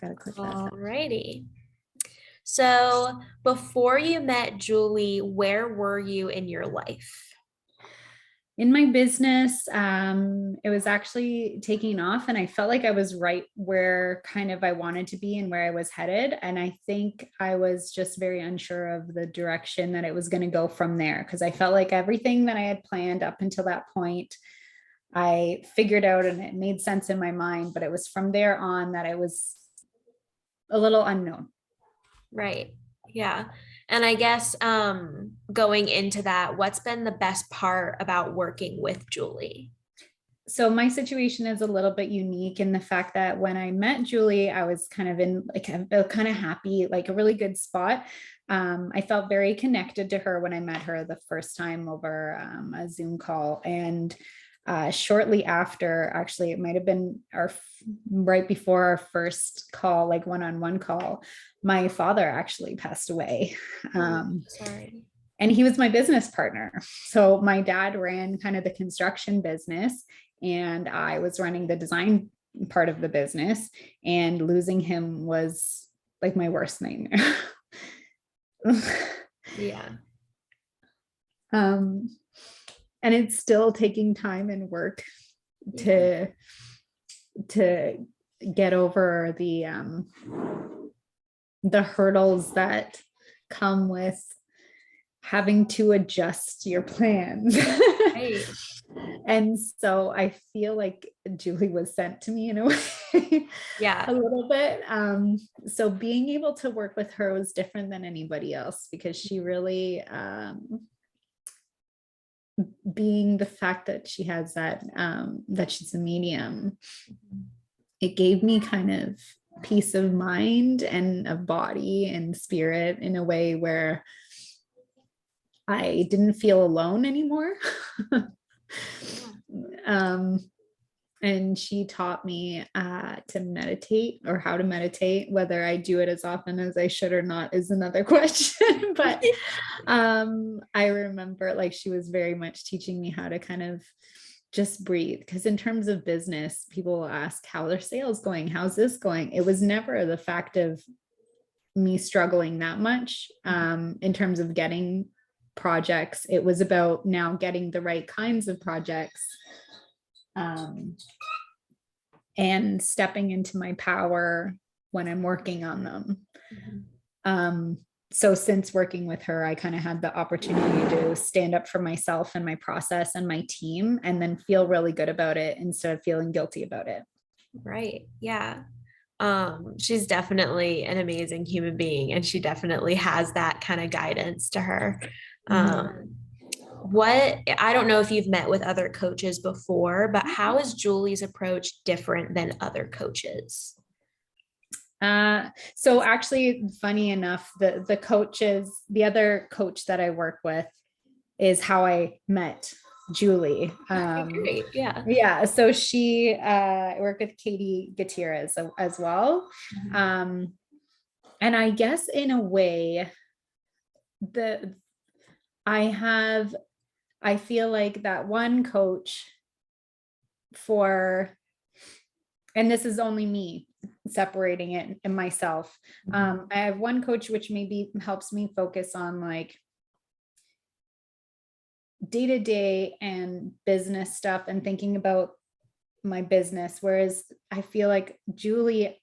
gotta click that. Alrighty. So before you met Julie, where were you in your life? In my business, it was actually taking off, and I felt like I was right where kind of I wanted to be and where I was headed. And I think I was just very unsure of the direction that it was going to go from there, because I felt like everything that I had planned up until that point, I figured out and it made sense in my mind. But it was from there on that I was a little unknown. Right. Yeah. And I guess going into that, what's been the best part about working with Julie? So my situation is a little bit unique in the fact that when I met Julie, I was kind of in like a kind of happy, like a really good spot. I felt very connected to her when I met her the first time over a Zoom call. And shortly after, actually, it might have been right before our first call, like one-on-one call, my father actually passed away. Sorry. And he was my business partner. So my dad ran kind of the construction business, and I was running the design part of the business, and losing him was like my worst nightmare. Yeah. And it's still taking time and work to get over the hurdles that come with having to adjust your plans. Right. And so I feel like Julie was sent to me in a way, Yeah. a little bit. So being able to work with her was different than anybody else, because she really, being the fact that she has that she's a medium, it gave me kind of peace of mind and of body and spirit in a way where I didn't feel alone anymore. And she taught me to meditate, or how to meditate. Whether I do it as often as I should or not is another question. But I remember like she was very much teaching me how to kind of just breathe. Because in terms of business, people will ask, how are their sales going? How's this going? It was never the fact of me struggling that much in terms of getting projects. It was about now getting the right kinds of projects, and stepping into my power when I'm working on them. So since working with her, I kind of had the opportunity to stand up for myself and my process and my team, and then feel really good about it instead of feeling guilty about it. Right. Yeah. She's definitely an amazing human being, and she definitely has that kind of guidance to her. What I don't know if you've met with other coaches before, but how is Julie's approach different than other coaches? So actually, funny enough, the other coach that I work with is how I met Julie. Great. Yeah. Yeah, so she worked with Katie Gutierrez as well. And I guess in a way, I feel like that one coach and this is only me separating it in myself. I have one coach which maybe helps me focus on like day-to-day and business stuff and thinking about my business, whereas I feel like Julie,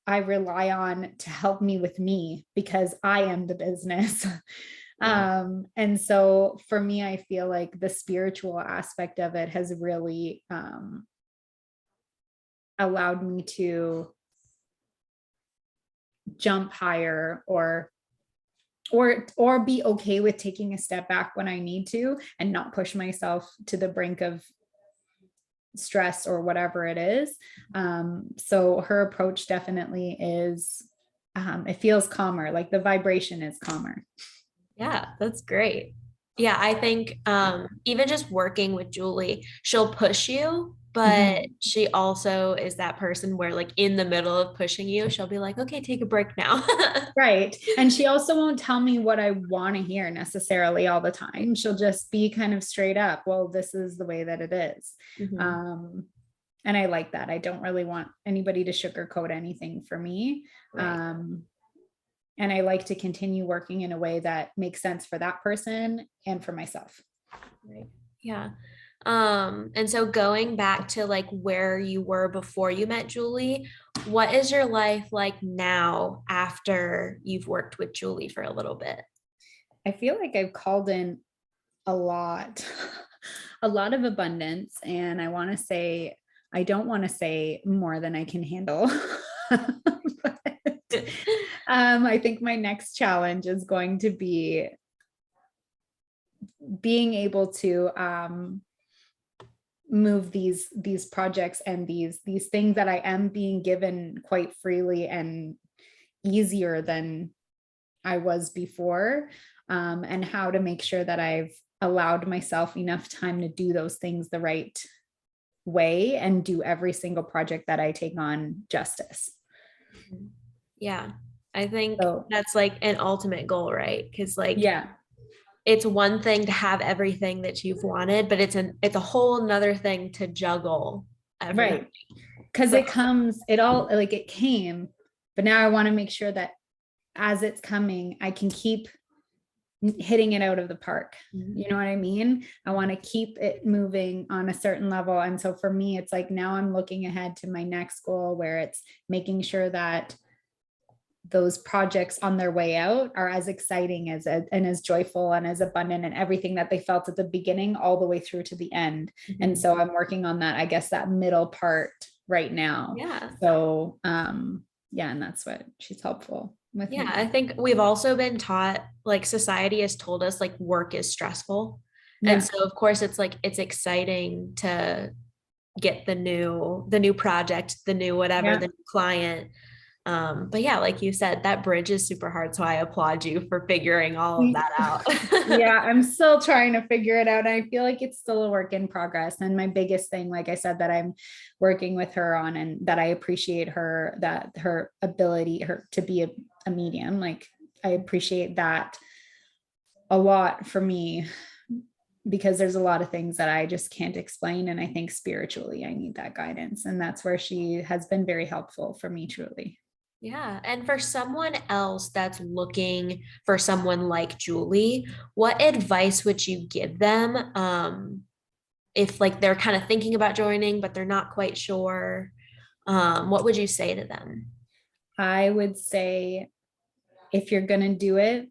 I rely on to help me with me, because I am the business. And so for me, I feel like the spiritual aspect of it has really allowed me to jump higher, or be okay with taking a step back when I need to, and not push myself to the brink of stress or whatever it is. So her approach definitely is, it feels calmer, like the vibration is calmer. Yeah, that's great. Yeah, I think even just working with Julie, she'll push you, but she also is that person where, like, in the middle of pushing you, she'll be like, okay, take a break now. Right. And she also won't tell me what I want to hear necessarily all the time. She'll just be kind of straight up, well, this is the way that it is. And I like that. I don't really want anybody to sugarcoat anything for me. Right. And I like to continue working in a way that makes sense for that person and for myself. Right. Yeah. And so going back to like where you were before you met Julie, what is your life like now after you've worked with Julie for a little bit? I feel like I've called in a lot, a lot of abundance. And I don't want to say more than I can handle. But, I think my next challenge is going to be being able to move these projects and these things that I am being given quite freely and easier than I was before, and how to make sure that I've allowed myself enough time to do those things the right way and do every single project that I take on justice. Yeah. I think So that's like an ultimate goal, right? Because like yeah, it's one thing to have everything that you've wanted, but it's a whole nother thing to juggle everything. right. Because So it all like it came, but now I want to make sure that as it's coming, I can keep hitting it out of the park. You know what I mean? I want to keep it moving on a certain level. And so for me, it's like now I'm looking ahead to my next goal where it's making sure that those projects on their way out are as exciting as and as joyful and as abundant and everything that they felt at the beginning all the way through to the end. And so I'm working on that, I guess, that middle part right now. yeah. So yeah, and that's what she's helpful with Yeah, me. I think we've also been taught, like society has told us like work is stressful. And Yeah. so of course it's like it's exciting to get the new project, the new whatever, Yeah. the new client. But yeah, like you said, that bridge is super hard. So I applaud you for figuring all of that out. Yeah, I'm still trying to figure it out. I feel like it's still a work in progress. And my biggest thing, like I said, that I'm working with her on and that I appreciate her, that her ability, her to be a medium, like I appreciate that a lot for me because there's a lot of things that I just can't explain. And I think spiritually, I need that guidance. And that's where she has been very helpful for me, truly. Yeah. And for someone else that's looking for someone like Julie, what advice would you give them? If like they're kind of thinking about joining, but they're not quite sure, what would you say to them? I would say if you're going to do it,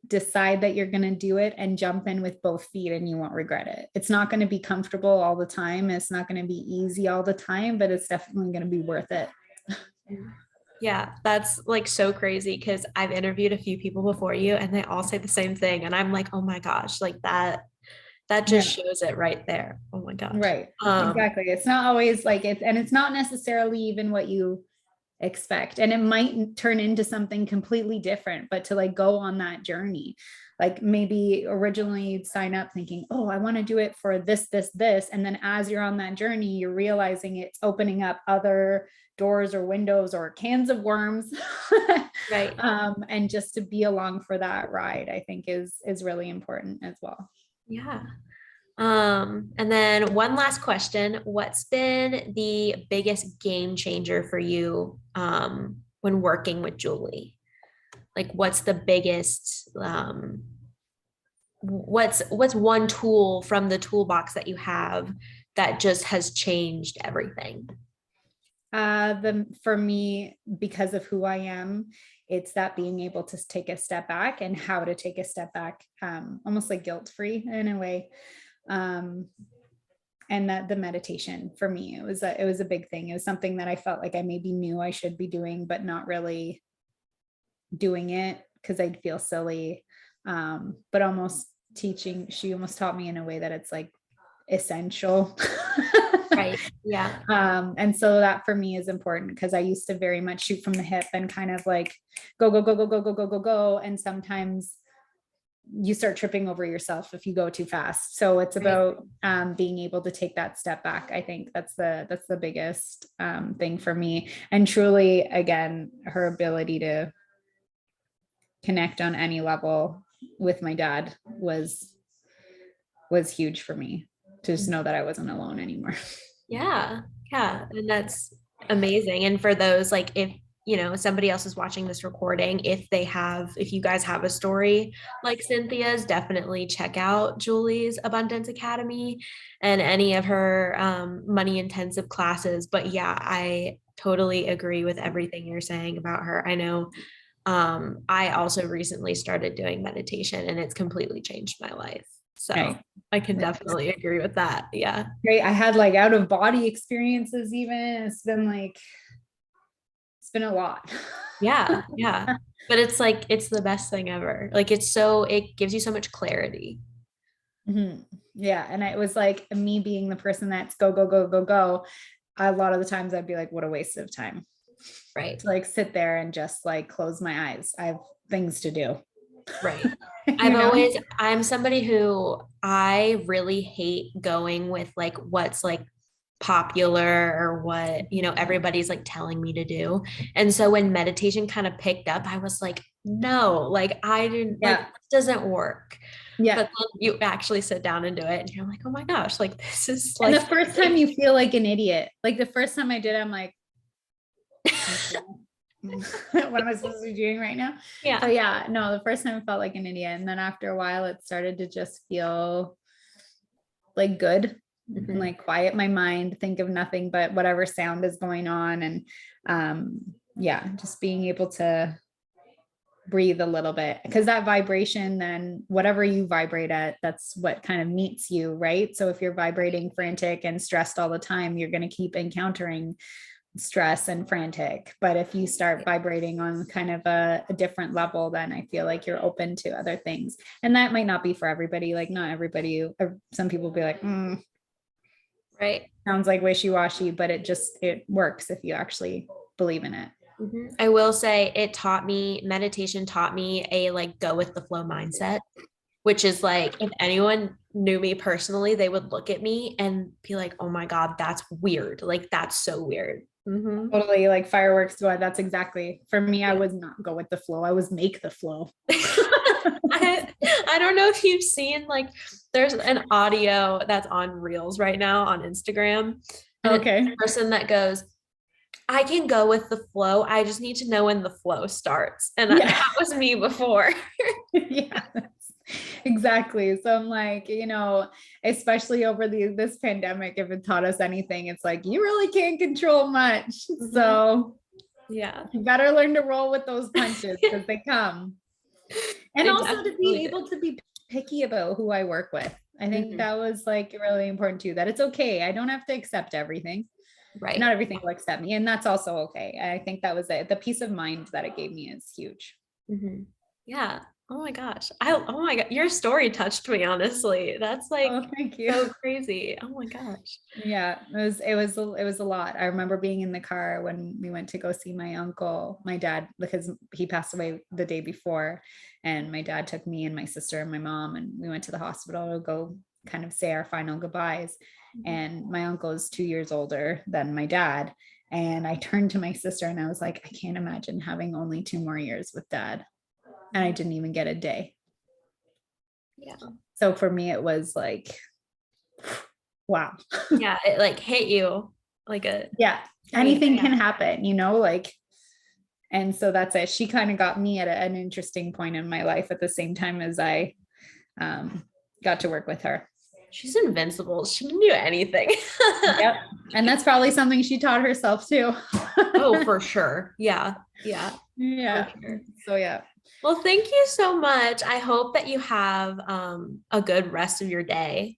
decide that you're going to do it and jump in with both feet and you won't regret it. It's not going to be comfortable all the time. It's not going to be easy all the time, but it's definitely going to be worth it. Yeah, that's like so crazy because I've interviewed a few people before you and they all say the same thing. And I'm like, oh my gosh, like that just Yeah. shows it right there. Oh my gosh. Right. Exactly. It's not always like it, and it's not necessarily even what you expect. And it might turn into something completely different, but to like go on that journey, like maybe originally you'd sign up thinking, oh, I want to do it for this. And then as you're on that journey, you're realizing it's opening up other doors or windows or cans of worms. Right. And just to be along for that ride, I think is really important as well. Yeah. And then one last question. What's been the biggest game changer for you when working with Julie? Like what's the biggest what's one tool from the toolbox that you have that just has changed everything? For me, because of who I am, it's that being able to take a step back and how to take a step back, almost like guilt-free in a way. And that the meditation for me, it was a big thing. It was something that I felt like I maybe knew I should be doing, but not really doing it because I'd feel silly. But she almost taught me in a way that it's like essential. Right. Yeah. And so that for me is important because I used to very much shoot from the hip and kind of like go, go, go, go, go, go, go, go, go. And sometimes you start tripping over yourself if you go too fast. So it's about being able to take that step back. I think that's the biggest thing for me. And truly, again, her ability to connect on any level with my dad was huge for me to just know that I wasn't alone anymore. Yeah. Yeah, and that's amazing. And for those, like, if somebody else is watching this recording, if you guys have a story like Cynthia's, definitely check out Julie's Abundance Academy and any of her money intensive classes. But yeah, I totally agree with everything you're saying about her. I know I also recently started doing meditation and it's completely changed my life. So Right. I can definitely agree with that. Yeah. Great. I had like out of body experiences even. It's been a lot. Yeah. Yeah. But it's like, it's the best thing ever. Like, it gives you so much clarity. Mhm. Yeah. And it was like me being the person that's go, go, go, go, go. A lot of the times I'd be like, what a waste of time Right. to like sit there and just like close my eyes. I have things to do. Right. You know? I'm somebody who I really hate going with like what's like popular or what, everybody's like telling me to do. And so when meditation kind of picked up, I was like, no, like I didn't like Yeah. this doesn't work. Yeah. But then you actually sit down and do it and you're like, oh my gosh, like this is And the like first time you feel like an idiot. Like the first time I did, I'm like, what am I supposed to be doing right now? So yeah. yeah, no, the first time I felt like an idiot. And then after a while, it started to just feel like good and Mhm. like quiet my mind, think of nothing but whatever sound is going on. And yeah, just being able to breathe a little bit because that vibration, then whatever you vibrate at, that's what kind of meets you, right? So if you're vibrating frantic and stressed all the time, you're going to keep encountering stress and frantic. But if you start vibrating on kind of a different level, then I feel like you're open to other things. And that might not be for everybody. Like not everybody, some people be like, Right. sounds like wishy-washy, but it works if you actually believe in it. Mhm. I will say meditation taught me a like go with the flow mindset, which is like if anyone knew me personally, they would look at me and be like, oh my God, that's weird. Like that's so weird. Mhm. Totally, like fireworks. That's exactly for me. I Yeah. was not go with the flow. I was make the flow. I, I don't know if you've seen like there's an audio that's on Reels right now on Instagram, and it's Okay. a person that goes, I can go with the flow. I just need to know when the flow starts. And that Yeah. was me before. Yeah. Exactly. So I'm like, especially over this pandemic, if it taught us anything, it's like you really can't control much. Mhm. So Yeah. you better learn to roll with those punches because they come. And I also to be definitely did. able to be picky about who I work with. I think Mhm. that was like really important too, that it's okay. I don't have to accept everything. Right. Not everything will accept me. And that's also okay. I think that was it. The peace of mind that it gave me is huge. Mhm. Yeah. Oh my gosh. Oh my God. Your story touched me, honestly. That's like Oh, thank you. so crazy. Oh my gosh. Yeah, it was a lot. I remember being in the car when we went to go see my uncle, my dad, because he passed away the day before. And my dad took me and my sister and my mom, and we went to the hospital to go kind of say our final goodbyes. Mhm. And my uncle is 2 years older than my dad. And I turned to my sister and I was like, I can't imagine having only 2 more years with dad. And I didn't even get a day. Yeah. So for me, it was like, wow. Yeah. It like hit you like a Yeah, train. anything Yeah. can happen, like, and so that's it. She kind of got me at an interesting point in my life at the same time as I um, got to work with her. She's invincible. She can do anything. Yep. And that's probably something she taught herself too. Oh, for sure. Yeah. Yeah. For Yeah. sure. So yeah. Well, thank you so much. I hope that you have a good rest of your day.